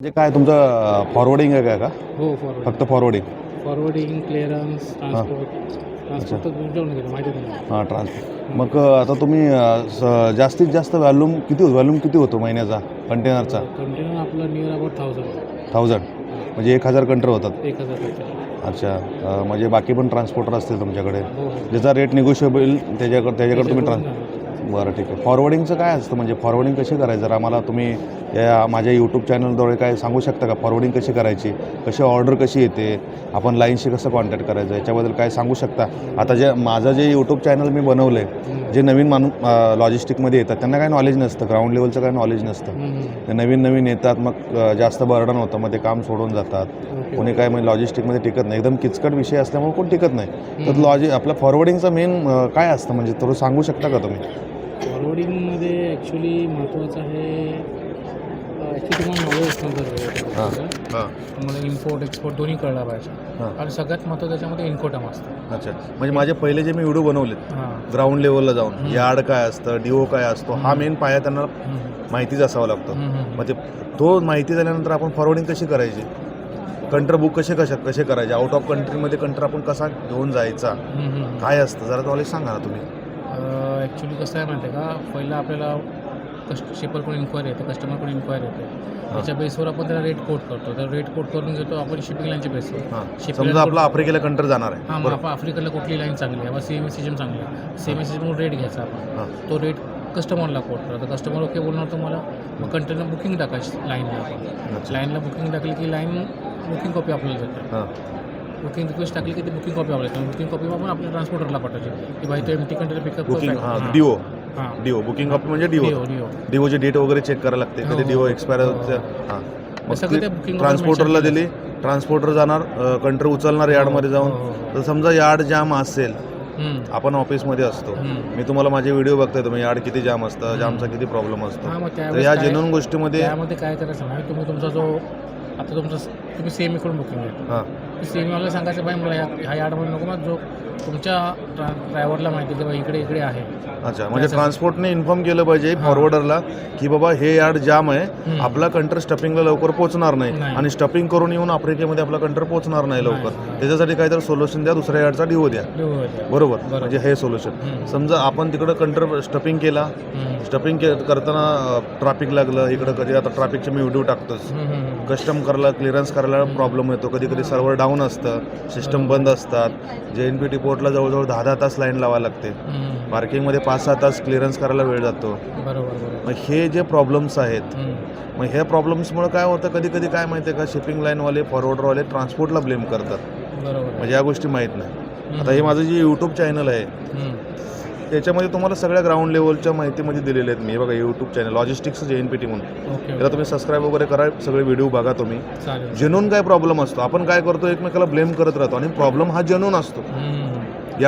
जे काय तुमचं फॉरवर्डिंग आहे काय का? हो फॉरवर्ड फक्त फॉरवर्डिंग. फॉरवर्डिंग क्लिअरन्स ट्रान्सपोर्ट तर तुमच्याकडून घेतो माहिती आहे तुम्हाला. हां ट्रान्सपोर्ट. मग आता तुम्ही जास्तीत जास्त व्हॉल्यूम किती होतो महिन्याचा कंटेनरचा? कंटेनर आपलं नियर अबाउट 1000 म्हणजे 1000 कंटेनर होतात. 1000. अच्छा. म्हणजे बाकी पण ट्रान्सपोर्टर असतील तुमच्याकडे हो हो ज्याचा रेट निगोशिएबल त्याच्याकडे तुम्ही बरं ठीक आहे. फॉरवर्डिंगचं काय असतं म्हणजे फॉरवर्डिंग कशी करायचं जर आम्हाला तुम्ही माझ्या यूट्यूब चॅनलद्वारे काय सांगू शकता का फॉरवर्डिंग कशी करायची, कशी ऑर्डर कशी येते, आपण लाईनशी कसं कॉन्टॅक्ट करायचं याच्याबद्दल काय सांगू शकता? आता माझं जे यूट्यूब चॅनल मी बनवलं आहे, जे नवीन लॉजिस्टिकमध्ये येतात त्यांना काय नॉलेज नसतं, ग्राउंड लेवलचं काय नॉलेज नसतं. ते नवीन येतात, मग जास्त बर्डन होतं, मग ते काम सोडून जातात. कोणी काय म्हणजे लॉजिस्टिकमध्ये टिकत नाही, एकदम किचकट विषय असल्यामुळे कोण टिकत नाही. तर आपलं फॉरवर्डिंगचं मेन काय असतं म्हणजे थोडं सांगू शकता का तुम्ही? फॉरवर्डिंगमध्ये ॲक्च्युली महत्त्वाचं आहे ॲक्च्युली तुम्हाला नॉलेज असणं गरजेचं आहे. तुम्हाला इम्पोर्ट एक्सपोर्ट दोन्ही कळलं पाहिजे आणि सगळ्यात महत्त्वाचं त्याच्यामध्ये इन्कोटम असतं. अच्छा. म्हणजे माझे पहिले जे मी व्हिडिओ बनवलेत ग्राउंड लेवलला जाऊन यार्ड काय असतं, डिओ काय असतो, हा मेन पाया त्यांना माहितीच असावं लागतं. मग तो माहिती झाल्यानंतर आपण फॉरवर्डिंग कशी करायची, कंट्र बुक कसे करायचे, आउट ऑफ कंट्रीमध्ये कंट्र आपण कसा घेऊन जायचा, काय असतं जरा नॉलेज सांगा ना तुम्ही. ॲक्च्युली कसं आहे माहिती आहे का, पहिलं आपल्याला शिपरकडून इन्क्वायरी येते, कस्टमरकडून इन्क्वायरी येते, त्याच्या बेसवर आपण त्याला रेट कोट करतो. तर रेट कोट करून घेतो आपण शिपिंग लाईनच्या बेसवर. समजा आपला आफ्रिकेला कंट्र जाणार आहे. हां, मग आपण आफ्रिकेला कुठली लाईन चांगली आहे, CMA चांगली आहे, CMA रेट घ्यायचा आपण. तो रेट कस्टमरला कोट करतो. तर कस्टमर ओके बोलणार तुम्हाला, मग कंटेनर बुकिंग टाकायची लाईनला. आपण लाईनला बुकिंग टाकली की लाईन बुकिंग कॉपी आपल्याला देते. बुकिंग रिक्वेस्ट टाकली की ती बुकिंग कॉपी आपल्याला बुकिंग कॉपी आपण आपल्या ट्रान्सपोर्टरला पाठवायची की भाई तो MT container pickup booking DO booking copy म्हणजे डिओची डेट वगैरे चेक करायला लागते, कधी डिओ एक्सपायर होतं. हां, ट्रान्सपोर्टरला दिली, ट्रान्सपोर्टर जाणार, कंट्री उचलणार यार्डमध्ये जाऊन. तर समजा यार्ड जाम असेल, आपण ऑफिसमध्ये असतो, मी तुम्हाला माझे व्हिडिओ बघताय, तुम्ही यार्ड किती जाम असतं, जामचा किती प्रॉब्लेम असतो. तर या जेन्युइन गोष्टीमध्ये त्यामध्ये काय करायचं नाही, तुम्ही तुमचा जो आता तुम्ही CMA बुकिंग घेतो, CMAला सांगायचं बाई मला ह्या यार्डमध्ये नको, मग जो तुमच्या ड्रायव्हरला माहिती की बाबा इकडे आहे. अच्छा. म्हणजे ट्रान्सपोर्टने इन्फॉर्म केलं पाहिजे फॉरवर्डरला की बाबा हे यार्ड जाम आहे, आपला कंट्री स्टफिंगला लवकर पोहोचणार नाही आणि स्टफिंग करून येऊन आफ्रिकेमध्ये आपला कंट्री पोहोचणार नाही लवकर. त्याच्यासाठी काहीतरी सोल्युशन द्या, दुसऱ्या यार्डचा डिओ द्या. बरोबर. म्हणजे हे सोल्युशन. समजा आपण तिकडं कंट्री स्टफिंग केला, स्टफिंग करताना ट्रॅफिक लागलं, इकडं कधी आता ट्रॅफिकचे मी व्हिडिओ टाकतोच, कस्टम करायला क्लिअरन्स करायला प्रॉब्लेम येतो, कधी सर्व्हर डाऊन असतं, सिस्टम बंद असतात, JNPT पोर्टला जवळजवळ 10 तास लाईन लावायला लागते, पार्किंगमध्ये 5-6 तास क्लिअरन्स करायला वेळ जातो. मग हे जे प्रॉब्लेम्स आहेत, मग ह्या प्रॉब्लेम्समुळे काय होतं, कधी काय माहिती आहे का, शिपिंग लाईनवाले फॉरवर्डरवाले ट्रान्सपोर्टला ब्लेम करतात. म्हणजे या गोष्टी माहीत नाही. आता हे माझं जे यूट्यूब चॅनल आहे त्याच्यामध्ये तुम्हाला सगळ्या ग्राउंड लेवलच्या माहितीमध्ये दिलेल्या आहेत मी. बघा यूट्यूब चॅनल लॉजिस्टिक्स JNPT म्हणून, त्याला तुम्ही सबस्क्राईब वगैरे करा, सगळे व्हिडिओ बघा तुम्ही. जेन्युइन काय प्रॉब्लेम असतो, आपण काय करतो एकमेकाला ब्लेम करत राहतो आणि प्रॉब्लेम हा जेन्युइन असतो.